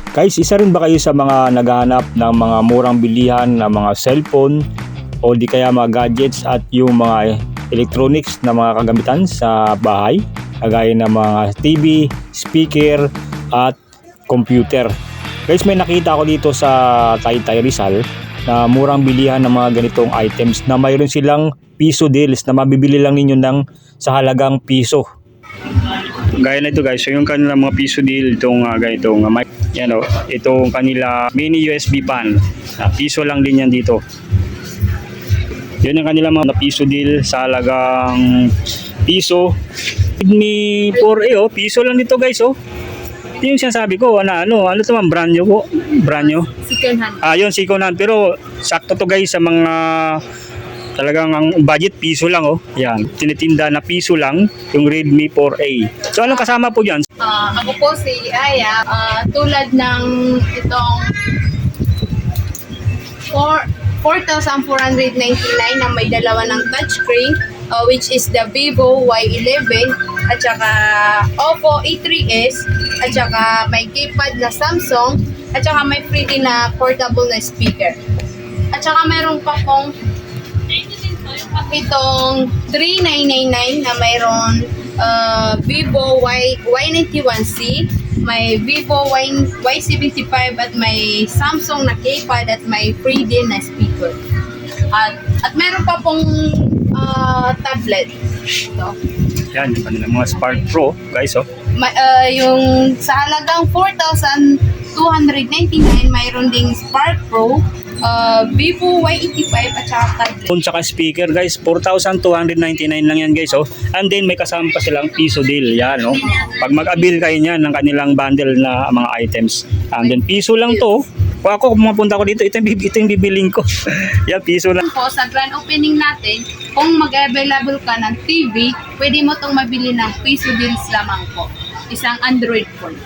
Guys, isa rin ba kayo sa mga naghahanap ng mga murang bilihan ng mga cellphone o di kaya mga gadgets at yung mga electronics na mga kagamitan sa bahay? Kagaya ng mga TV, speaker at computer. Guys, may nakita ako dito sa Taytay Rizal na murang bilihan ng mga ganitong items na mayroon silang piso deals na mabibili lang ninyo sa halagang piso. Gaya na ito guys, so yung kanilang mga piso deal, itong ganitong mic, yan o, itong kanila mini USB pan, piso lang din yan dito. Yun yung kanilang mga piso deal sa halagang piso. Redmi 4A piso lang dito guys Ito yung sinasabi ko, ano ito man, brand new po, brand new. Second hand. Yun, second hand, pero sakto to guys sa mga talagang ang budget piso lang Yan, tinitinda na piso lang yung Redmi 4A. So anong kasama po diyan? Ako po si Aya, tulad ng itong 4,499 na may dalawa ng touchscreen, which is the Vivo Y11 at saka Oppo A3s at saka may keypad na Samsung at saka may free din na portable na speaker. At saka meron pa pong itong 3999 na mayroon Vivo Y91C, may Vivo Y75 at may Samsung na keypad at may free din na speaker. At meron pa pong tablet. Ito. Yan, yung kanilang mga Spark Pro guys Yung sa halagang 4,299 mayroon ding Spark Pro, Vivo Y85 at saka tablet. Phone tsaka speaker guys, 4,299 lang yan guys And then may kasama pa silang piso deal yan Pag mag-avail kayo niyan ng kanilang bundle na mga items. And then piso lang to. Kung ako pumunta ko dito, ito yung bibiling ko. Yan, piso lang. Po, sa grand opening natin, kung mag-available ka ng TV, pwede mo itong mabili ng piso deals lamang po. Isang Android phone.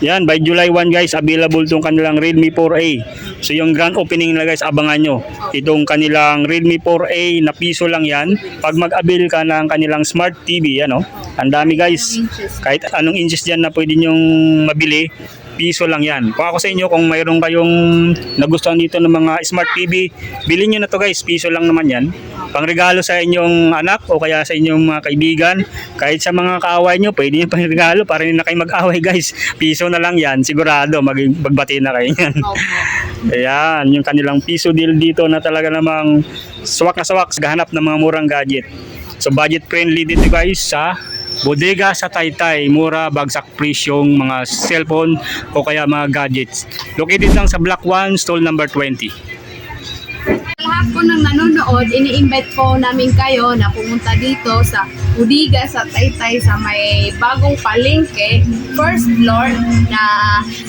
Yan, by July 1 guys, available tong kanilang Redmi 4A. So yung grand opening na guys, abangan nyo. Itong kanilang Redmi 4A na piso lang yan. Pag mag-avail ka ng kanilang Smart TV, yan Ang dami guys. Kahit anong inches dyan na pwede nyong mabili, piso lang yan. Kung ako sa inyo, kung mayroon kayong nagustuhan dito ng mga Smart TV, bilhin nyo na to guys, piso lang naman yan. Pangregalo sa inyong anak o kaya sa inyong mga kaibigan, kahit sa mga kaaway nyo, pwede nyo pangregalo para hindi na kayo mag-away guys. Piso na lang yan, sigurado magbati na kayo yan. Ayan, yung kanilang piso deal dito na talaga namang swak na swak, gahanap ng mga murang gadget. So budget friendly dito guys sa bodega sa Taytay, mura bagsak presyong mga cellphone o kaya mga gadgets. Located lang sa Block 1, stall number 20. Lahat po ng nanonood, ini-invite po namin kayo na pumunta dito sa bodega sa Taytay sa may bagong palengke, first floor, na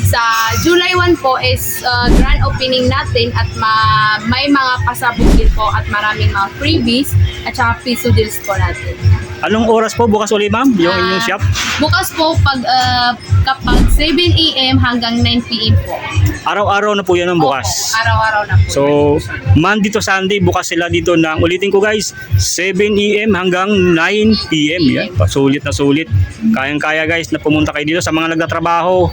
sa July 1 po is grand opening natin at may mga pasabog din po at maraming mga freebies at saka piso deals po natin. Anong oras po bukas ulit ma'am, yung inyong shop? Bukas po kapag 7 AM hanggang 9 PM po. Araw-araw na po yan ang bukas. Opo, araw-araw na po. So, Monday to Sunday, bukas sila dito ng, ulitin ko guys, 7 AM hanggang 9 PM. Yan, sulit na sulit. Kayang-kaya guys na pumunta kayo dito sa mga nagtatrabaho.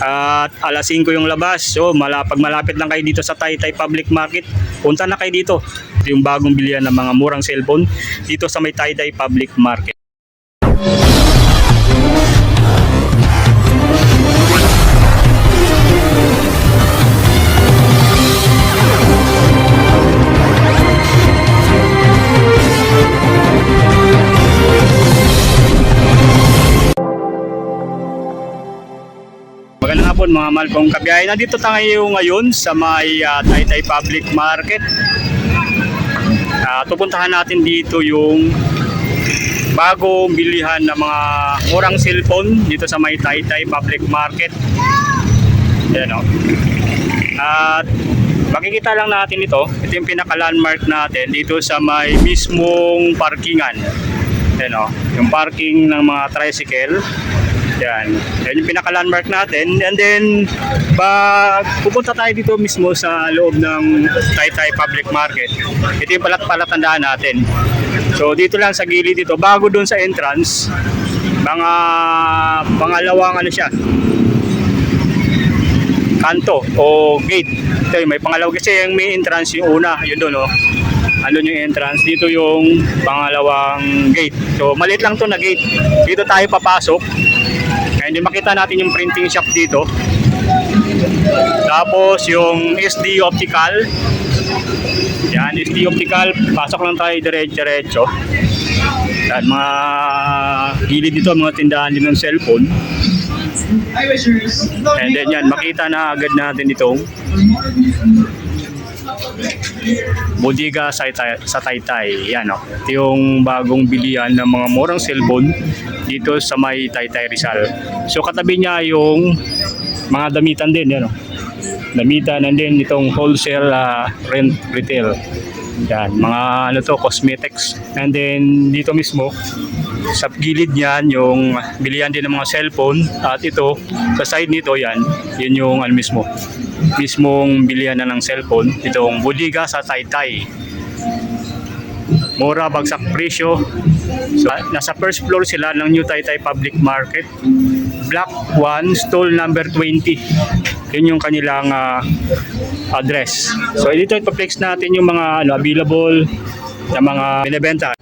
At alas 5 yung labas. So, pag malapit lang kayo dito sa Taytay Public Market, punta na kayo dito. Ito yung bagong bilihan ng mga murang cellphone dito sa may Taytay Public Market. Magandang hapon mga mahal kong kabiyahe. Nandito tayo ngayon sa may Taytay Public Market. Pupuntahan natin dito yung bagong bilihan ng mga murang cellphone dito sa may Taytay Public Market. Yan At makikita lang natin ito. Ito yung pinaka-landmark natin dito sa may mismong parkingan. Yan yung parking ng mga tricycle. Yan yung pinaka-landmark natin. And then pupunta tayo dito mismo sa loob ng Taytay Public Market. Ito yung palatandaan natin. So dito lang sa gilid dito, bago doon sa entrance, mga pangalawang kanto o gate. Ito, may pangalawa kasi yung may entrance yung una, yun doon, oh. Andun yung entrance, dito yung pangalawang gate. So maliit lang to na gate. Dito tayo papasok. Kaya hindi makita natin yung printing shop dito. Tapos yung SD Optical. Yan, SD Optical, pasok lang tayo diretso. Yan, mga gilid dito, mga tindahan din ng cellphone. And then yan, makita na agad natin itong Bodega sa Taytay. Yan, oh. Ito yung bagong bilihan ng mga murang cellphone dito sa may Taytay Rizal. So katabi niya yung mga damitan din, yan, oh. Damitan, and then itong wholesale rent retail. Yan, mga ano to, cosmetics. And then dito mismo sa gilid niyan yung bilihan din ng mga cellphone, at ito sa side nito yan, yun yung ano mismong bilihan na ng cellphone, itong Bodega sa Taytay. Mura, bagsak presyo. So, nasa first floor sila ng New Taytay Public Market, Block 1, stall number 20. Yun yung kanilang address. So dito ipa-flex natin yung mga available na mga binebenta.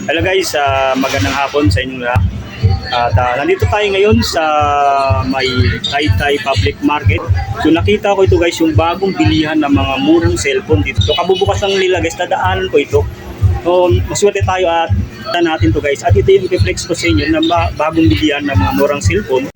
Hello guys, magandang hapon sa inyo lahat. At nandito tayo ngayon sa may Taytay Public Market. So nakita ko ito guys, yung bagong bilihan ng mga murang cellphone dito. So kabubukas lang nila guys, nadaanan ko ito. So maswerte tayo at natin to guys. At ito yung i-flex ko sa inyo na bagong bilihan ng mga murang cellphone.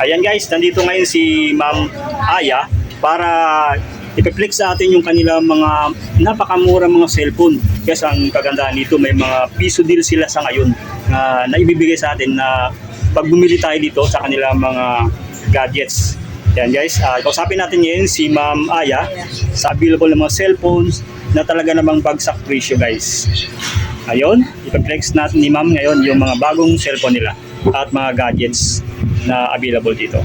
Ayan guys, nandito ngayon si Ma'am Aya para i-flex sa atin yung kanilang mga napakamura mga cellphone. Kasi ang kagandahan dito, may mga piso deal sila sa ngayon na ibibigay sa atin na pag bumili tayo dito sa kanilang mga gadgets. Yan guys, kausapin natin ngayon si Ma'am Aya sa available na mga cellphones na talaga namang bagsak presyo guys. Ayun, i-flex natin ni Ma'am ngayon yung mga bagong cellphone nila at mga gadgets na available dito.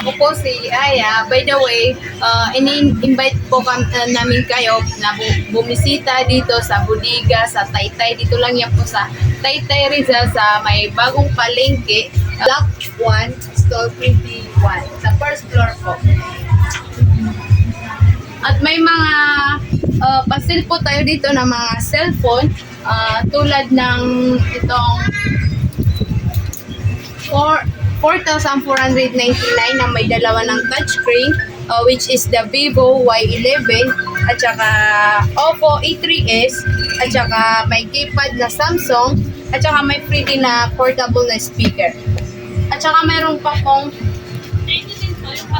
Ako po si Aya. By the way, ini-invite po namin kayo na bumisita dito sa Bodega sa Taytay. Dito lang yan po sa Taytay Rizal sa may bagong palengke, Block 1, stall 21, sa first floor po. At may mga pasil po tayo dito ng mga cellphone tulad ng itong 4,499 na may dalawa ng touchscreen, which is the Vivo Y11 at saka Oppo A3s at saka may keypad na Samsung at saka may free din na portable na speaker. At saka mayroon pa pong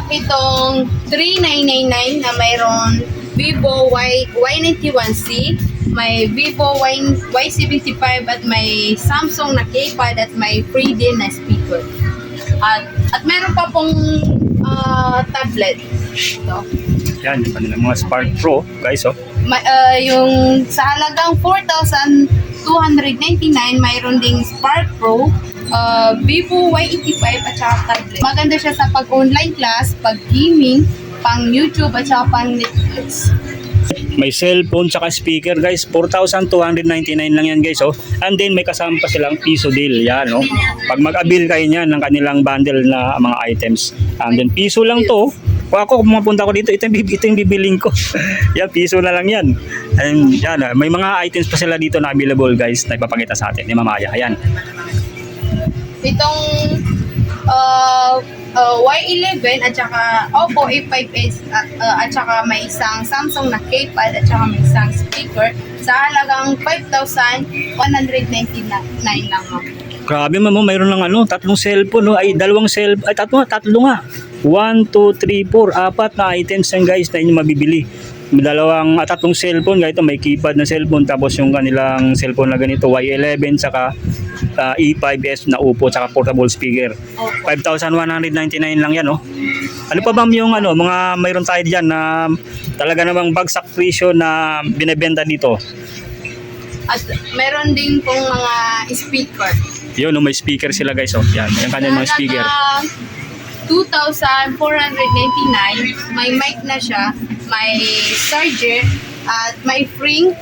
itong 3999 na mayroon Vivo Y91C, may Vivo Y75 at may Samsung na keypad at may free din na speaker. At meron pa pong tablet. Ito. Yan, yung kanilang mga Spark Pro guys, oh. Yung sa halagang 4,299 mayroon ding Spark Pro, Vivo Y85 at saka tablet. Maganda siya sa pag-online class, pag-gaming, pang YouTube at saka pang Netflix. May cellphone tsaka speaker guys, 4,299 lang yan guys, oh. And then may kasama pa silang piso deal, yan, oh. Pag mag-avail kayo niyan ng kanilang bundle na mga items, and then piso lang to. Kung ako pumunta ko dito, ito yung bibiling ko. Yan, piso na lang yan. And yan, may mga items pa sila dito na available guys na ipapakita sa atin ni Mamaya. Ayan. Itong Y11 at saka Oppo A5s at saka may isang Samsung na keypad at saka may isang speaker sa halagang 5,199 lang. Grabe ma'am, mayroon lang tatlong cellphone, no? Ay dalawang cellphone, ay tatlo nga. 1, 2, 3, 4, apat na items yan guys na inyo mabibili. Tatlong cellphone, ganito may keypad na cellphone, tapos yung kanilang cellphone na ganito Y11 saka E5s na Oppo saka portable speaker. 5,199 lang yan, oh. Ano pa ba yung mga mayroon tayo diyan na talaga namang bagsak presyo na binebenta dito? At meron din pong mga speaker. Yun, may speaker sila guys, oh. Yan, yung kanilang mga speaker. 2,499, may mic na siya, may charger, at may free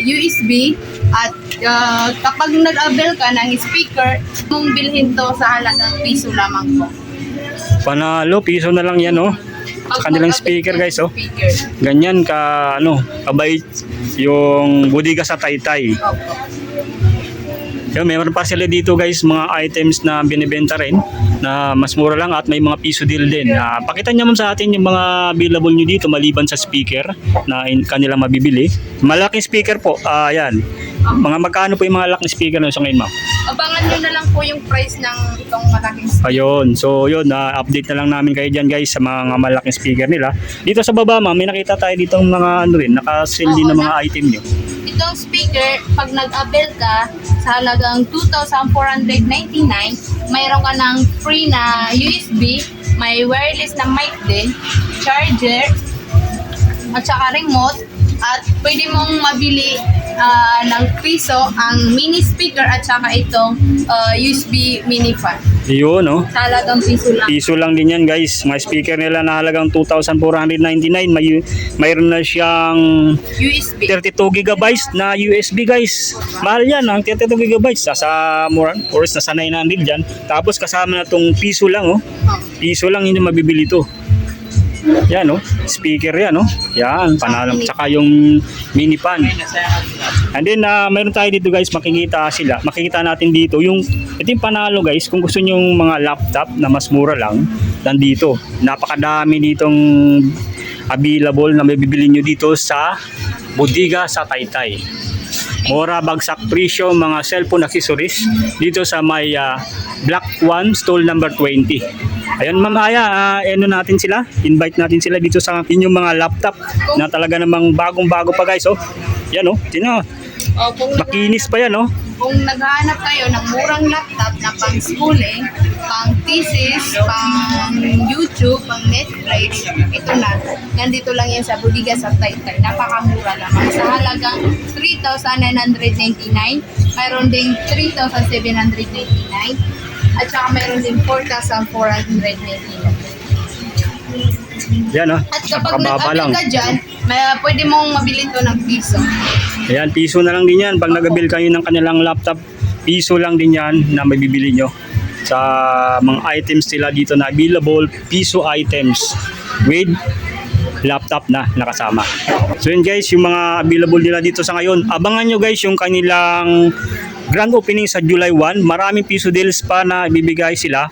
USB, at kapag nag-avail ka ng speaker, mong bilhin to sa halagang piso lamang po. Panalo, piso na lang yan, oh. Sa kanilang speaker, guys, oh. Speaker. Ganyan ka, kabait yung Bodega sa Taytay. Opo. Yung meron pa sila dito, guys, mga items na binibenta rin na mas mura lang at may mga piso deal din. Pakita niyo naman sa atin yung mga available nyo dito maliban sa speaker na kanilang mabibili. Malaking speaker po, yan. Mga magkano po yung mga laking speaker na sa ngayon, ma'am? Abangan nyo na lang po yung price ng itong malaking speaker. Ayun, so yun, update na lang namin kayo dyan, guys, sa mga malaking speaker nila. Dito sa baba, ma'am, may nakita tayo dito ng mga naka-sell din na mga item nyo. Itong speaker, pag nag-avail ka sa halagang 2,499, mayroon ka ng free na USB, may wireless na mic din, charger, at saka remote, at pwede mong mabili ng piso ang mini speaker at saka itong USB mini fan. Yun, oh. Sa halagang piso lang. Piso lang din yan, guys. Mga speaker nila na halagang 2,499. Mayroon na siyang USB. 32 gigabytes na USB, guys. Mahal yan, ang 32 gigabytes. Sa mura, of course, nasa 900 dyan. Tapos kasama na tong piso lang, oh. Piso lang yun yung mabibili to. Yan, oh. Speaker yan, oh. Yan, panalo. Tsaka yung mini fan. And then, mayroon tayo dito, guys. Makikita natin dito ito yung panalo, guys. Kung gusto nyo yung mga laptop na mas mura lang, nandito. Napakadami ditong available na may bibili nyo dito sa Bodega sa Taytay. Mura, bagsak presyo, mga cellphone accessories dito sa may Block 1, stall number 20. Ayun, Ma'am Aya, natin sila. Invite natin sila dito sa inyong mga laptop na talaga namang bagong-bago pa, guys. Oh. Yan, oh. Tingnan. Makinis pa yan, oh. Kung naghahanap kayo ng murang laptop na pang schooling, pang thesis, pang YouTube, pang Netflix, ito na. Nandito lang yan sa Bodega sa Taytay. Napakamura lang. Sa halagang 3,999, mayroon ding 3,799, at saka mayroon din 4,499. Yan, oh. At kapag Napakababa lang. nag-avail ka dyan, pwede mong mabili ito ng piso. Ayan, piso na lang din yan. Pag nag-avail kayo ng kanilang laptop, piso lang din yan na mabibili nyo. Sa mga items nila dito na available, piso items with laptop na nakasama. So yun, guys, yung mga available nila dito sa ngayon. Abangan nyo, guys, yung kanilang grand opening sa July 1. Maraming piso deals pa na ibibigay sila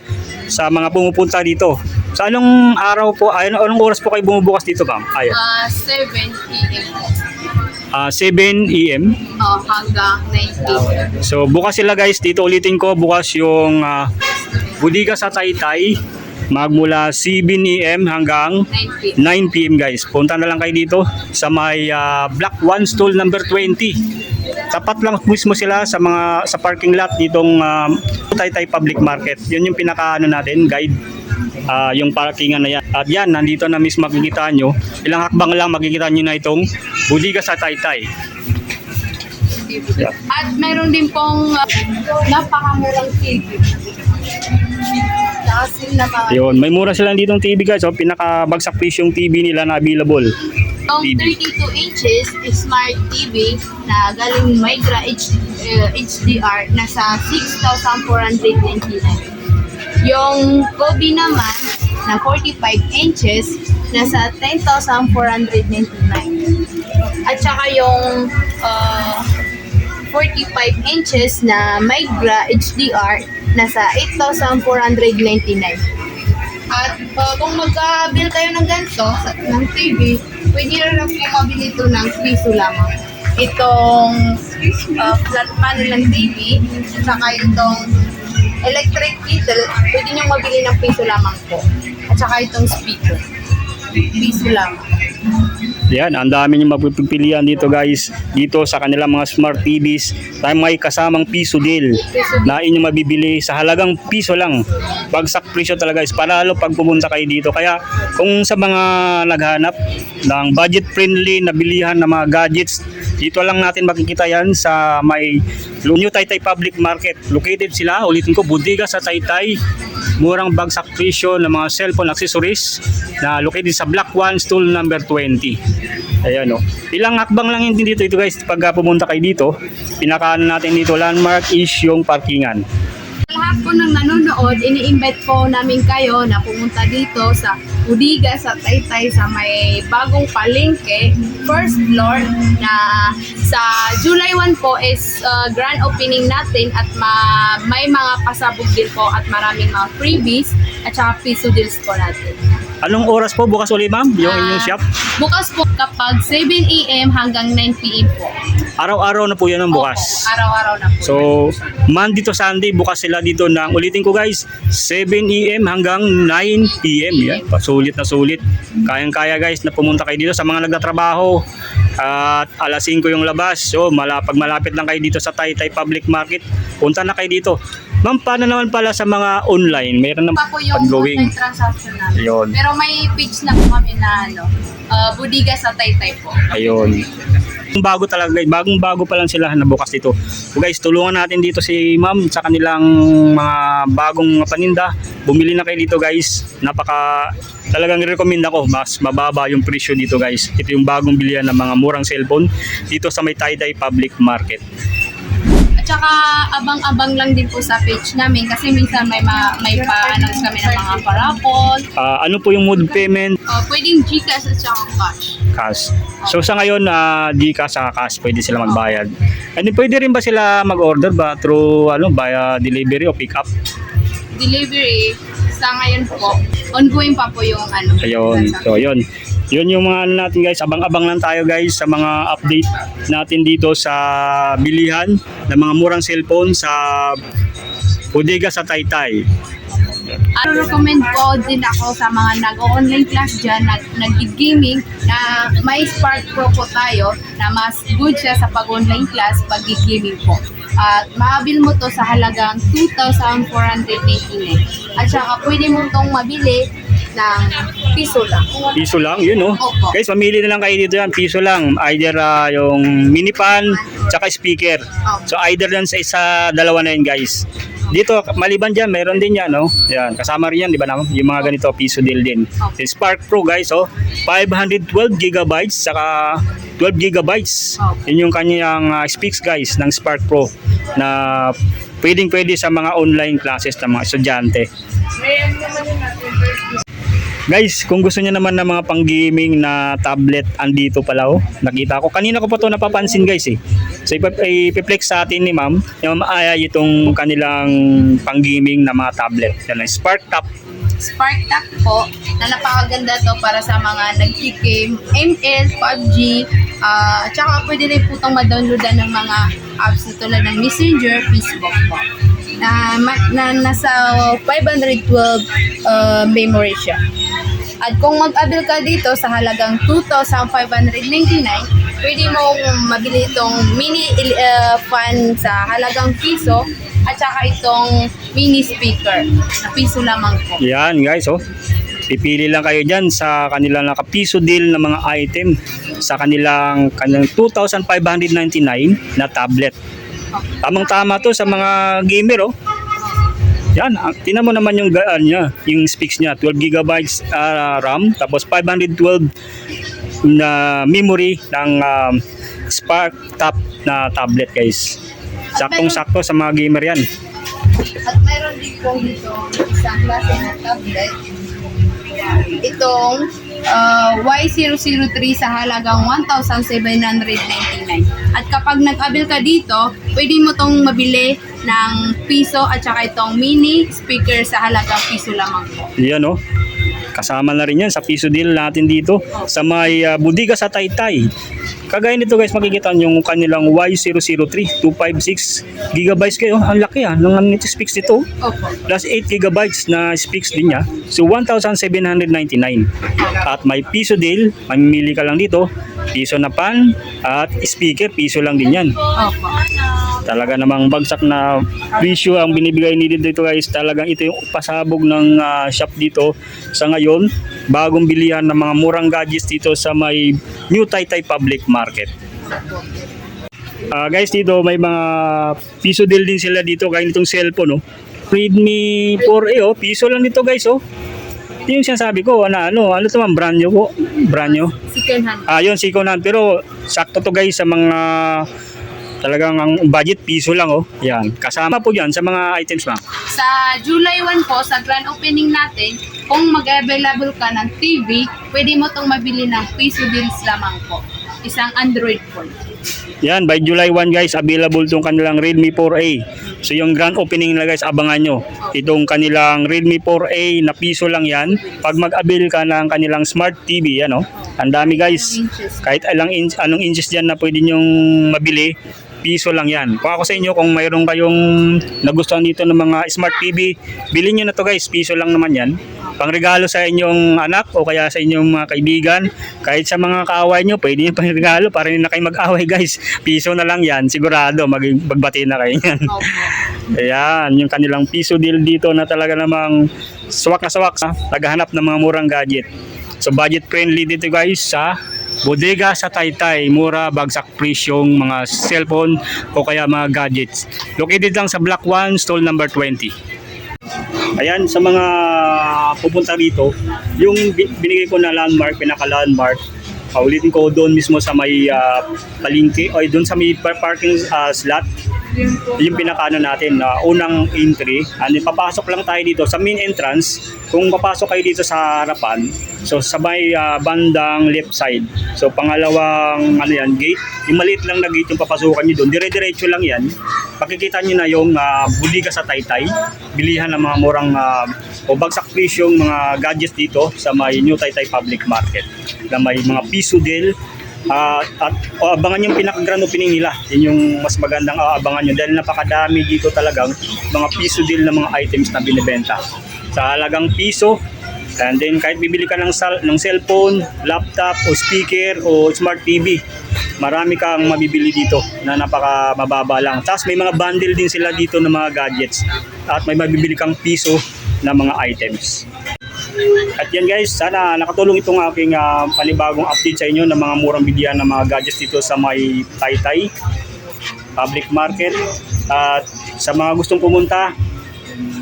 sa mga pumupunta dito. Sa anong araw po, anong oras po kayo bumubukas dito, ma'am? 7 p.m. 7 a.m. Hanggang 9 p.m. So bukas sila, guys. Dito ulitin ko, bukas yung Bodega sa Taytay magmula 7 a.m. hanggang 9 p.m. 9 p.m. guys. Punta na lang kayo dito sa may Block 1 stall number 20. Tapat lang mismo sila sa parking lot ditong Taytay Public Market. Yun yung pinakaano natin, guide. Yung parkingan na yan. At yan, nandito na mismo makikita nyo. Ilang hakbang lang makikita nyo na itong Bodega sa Taytay. Yeah. At meron din pong napakamurang TV. Yun, may mura sila ditong TV, guys. So, pinakabagsak presyo yung TV nila na available. Itong 32 inches Smart TV na galing Migra HDR nasa 6,499. Yung Kobe naman na 45 inches nasa 10,499. At saka yung 45 inches na Migra HDR nasa 8,499. At kung magka-bill kayo ng ganito ng TV, pwede rin lang po mabili ito ng piso lamang. Itong flat panel ng TV, at saka itong electric kettle, pwede nyo mabili ng piso lamang po. At saka itong speaker, piso lamang. Yan, ang dami nyo mapipilian dito, guys. Dito sa kanilang mga smart TVs, tayo may kasamang piso deal na inyong mabibili sa halagang piso lang. Bagsak presyo talaga, guys. Panalo pag pumunta kayo dito. Kaya kung sa mga naghanap ng budget friendly na bilihan ng mga gadgets, dito lang natin makikita yan sa may New Taytay Public Market. Located sila, ulitin ko, Bodega sa Taytay. Murang bagsak presyo ng mga cellphone accessories na located sa Block 1 stall number 20. Ayan, o. Ilang hakbang lang yun dito, guys. Pag pumunta kayo dito, pinakaano natin dito, landmark is yung parkingan. lahat po ng nanonood, ini-invite po namin kayo na pumunta dito sa Budiga sa Taytay sa may bagong palengke, first floor, na sa July 1 po is grand opening natin at may mga pasabog din po at maraming mga freebies at saka piso deals po natin. Anong oras po bukas ulit, ma'am, yung inyong shop? Bukas po kapag 7 a.m. hanggang 9 p.m. po. Araw-araw na po yan ang bukas. Opo, araw-araw na po. So, Monday to Sunday, bukas sila dito ng, ulitin ko guys, 7 a.m. hanggang 9 p.m. Yan, sulit na sulit. Kayang-kaya guys na pumunta kayo dito sa mga nagtatrabaho. At alas 5 yung labas. So, pag malapit lang kayo dito sa Taytay Public Market, punta na kayo dito. Ma'am, paano naman pala sa mga online? Mayroon na pa po yung pag-going. online transaction namin. Ayun. Pero may page na po kami na Budiga sa Taytay po. Ayun. Bago talaga guys, bagong-bago pa lang sila na bukas dito. So guys, tulungan natin dito si ma'am sa kanilang mga bagong paninda. Bumili na kayo dito guys. Talagang recommend ako, mas mababa yung presyo dito guys. Ito yung bagong bilihan ng mga murang cellphone dito sa may Taytay Public Market. At saka abang-abang lang din po sa page namin kasi minsan may pa-announce kami ng mga parapol. Ano po yung mode payment? Pwedeng GCash at saka cash. Cash. So sa ngayon, Gcash sa cash pwede sila magbayad. And pwede rin ba sila mag-order ba through via delivery o pick up? Delivery sa ngayon po, ongoing pa po yung Ayun. So yun. Yun yung mga natin guys. Abang-abang lang tayo guys sa mga update natin dito sa bilihan ng mga murang cellphone sa Budiga sa Taytay. Recommend po din ako sa mga nag-online class dyan, nag-gaming, na may Spark Pro po tayo na mas good siya sa pag-online class, pag-gaming po. At maabil mo to sa halagang 2,499. At saka pwede mo tong mabili ng piso lang. Piso lang, yun oh. Opo. Guys, mamili na lang kayo dito yan. Piso lang. Either yung mini pan, tsaka speaker. So either yan sa dalawa na yun guys. Dito, maliban dyan, meron din yan, no? Yan, kasama rin yan, di ba naman? Yung mga ganito, piso deal din. Okay. Spark Pro, guys, 512 gigabytes, saka 12 gigabytes. Okay. Yun yung kanyang specs, guys, ng Spark Pro na pwedeng-pwede sa mga online classes ng mga estudyante. Guys, kung gusto niyo naman ng mga pang-gaming na tablet, andito pala nakita ko. Kanina ko pa to napapansin guys eh. So ipiplex sa atin ni ma'am, yung Aya itong kanilang pang-gaming na mga tablet. Yan ang Spark Top. Spark Tap po, na napakaganda to para sa mga nag-game, ML, PUBG, tsaka pwede rin po itong ma-downloadan ng mga apps na tulad ng Messenger, Facebook po. Na nasa 512 memory siya. At kung mag-avail ka dito sa halagang 2,599, pwede mong mabili itong mini fan sa halagang piso at saka itong mini speaker na piso lamang po. Yan guys Pipili lang kayo dyan sa kanilang nakapiso deal na mga item sa kanilang 2,599 na tablet. Tamang-tama to sa mga gamer Yan, tingnan mo naman yung yung specs niya, 12 gigabytes RAM, tapos 512 na memory ng Spark Top na tablet guys. Saktong-sakto sa mga gamer yan. At mayroon din po dito isang klase na tablet. Itong Y003 sa halagang 1,799. At kapag nag-avail ka dito, pwede mo tong mabili ng piso at saka itong mini speaker sa halagang piso lamang po. Yan kasama na rin yan sa piso deal natin dito sa may Budiga sa Taytay. Kagaya nito guys, makikita nyo yung kanilang Y003 256 gigabytes kayo. Ang laki ng specs nito. Opo. Plus 8 gigabytes na specs din niya. So 1,799. At may piso deal, mamimili ka lang dito. Piso na pan at speaker, piso lang din yan. Opo. Talaga namang bagsak na presyo ang binibigay ni dito guys. Talagang ito yung pasabog ng shop dito sa ngayon. Bagong bilihan ng mga murang gadgets dito sa may New Taytay Public Market. Guys, dito may mga piso deal din sila dito. Kaya nitong cellphone Redmi 4A piso lang dito guys Ito yung sinasabi ko ano to man, brand new po. Brand new. Second hand. Yun, second hand. Pero sakto to guys sa mga Talagang ang budget piso lang oh. Yan. Kasama po yan sa mga items ma'am. Sa July 1 po, sa grand opening natin, kung mag-available ka ng TV, pwede mo itong mabili ng piso deals lamang po. Isang Android phone. Yan, by July 1 guys, available tong kanilang Redmi 4A. So yung grand opening na guys, abangan nyo. Itong kanilang Redmi 4A na piso lang yan. Pag mag-avail ka ng kanilang smart TV, yan oh. Ang dami guys. Kahit anong inches dyan na pwede nyong mabili, piso lang yan. Kung ako sa inyo, kung mayroon kayong nagustuhan dito ng mga smart TV, bilhin nyo na to guys, piso lang naman yan. Pangregalo sa inyong anak o kaya sa inyong mga kaibigan, kahit sa mga kaaway nyo, pwede nyo pangregalo para hindi na kayo mag-away guys. Piso na lang yan, sigurado magbati na kayo yan. Ayan, yung kanilang piso deal dito na talaga namang swak na swak sa naghahanap ng mga murang gadget. So budget friendly dito guys sa bodega sa Taytay, mura bagsak presyong mga cellphone o kaya mga gadgets. Located lang sa Block 1, stall number 20. Ayan, sa mga pupunta dito, yung binigay ko na landmark, pinaka-landmark, ulitin ko doon mismo sa may palengke o doon sa may parking slot. Yung pinakaano natin na unang entry, and papasok lang tayo dito sa main entrance. Kung papasok kayo dito sa harapan, so sa may bandang left side, so pangalawang ano yan, gate, yung maliit lang na gate yung papasukan nyo doon, dire-diretso lang yan. Pakikita nyo na yung bodega sa Taytay, bilihan ng mga murang o bagsak presyong mga gadgets dito sa may New Taytay Public Market na may mga piso deal. At abangan yung pinaka-grand opening nila. Yun yung mas magandang abangan nyo dahil napakadami dito talagang mga piso deal na mga items na binibenta sa halagang piso. And then kahit bibili ka ng cellphone, laptop o speaker o smart TV, marami kang mabibili dito na napaka mababa lang. Tapos may mga bundle din sila dito ng mga gadgets at may mabibili kang piso na mga items. At yan guys, sana nakatulong itong aking panibagong update sa inyo ng mga murang bilyan ng mga gadgets dito sa may Taytay Public Market. At sa mga gustong pumunta,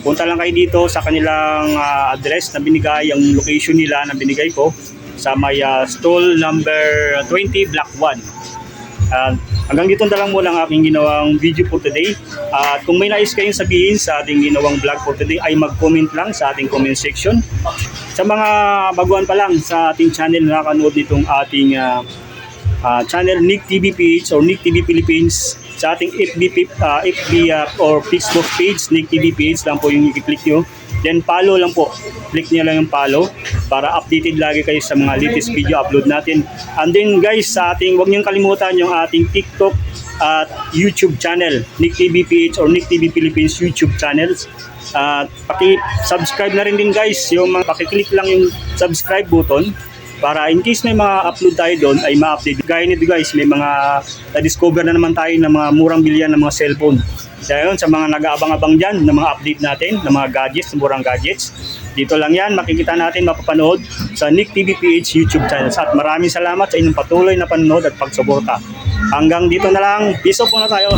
punta lang kayo dito sa kanilang address na binigay, yung location nila na binigay ko sa may stall number 20, Block 1. Hanggang dito na lang muna ang aking ginawang video for today. At kung may nais kayong sabihin sa ating ginawang vlog for today ay mag-comment lang sa ating comment section. Sa mga baguhan pa lang sa ating channel na nakanood nitong ating channel Nick TV PH or Nick TV Philippines, sa ating FB or Facebook page Nick TV PH lang po yung i-click nyo. Then follow lang po. Click niyo lang yung follow para updated lagi kayo sa mga latest video upload natin. And then guys, sa ating, huwag niyong kalimutan yung ating TikTok at YouTube channel, Nick TV PH or Nick TV Philippines YouTube channels. Paki-subscribe na rin din guys, yung paki-click lang yung subscribe button para in case may mga upload tayo doon ay ma-update. Gaya nito guys, may mga na-discover na naman tayo ng mga murang bilyan ng mga cellphone. Kaya yun, sa mga nag-aabang-abang dyan ng mga update natin, ng mga gadgets, murang gadgets, dito lang yan, makikita natin, mapapanood sa Nick TV PH YouTube channel. At maraming salamat sa inyong patuloy na panonood at pagsuporta. Hanggang dito na lang, peace out muna tayo.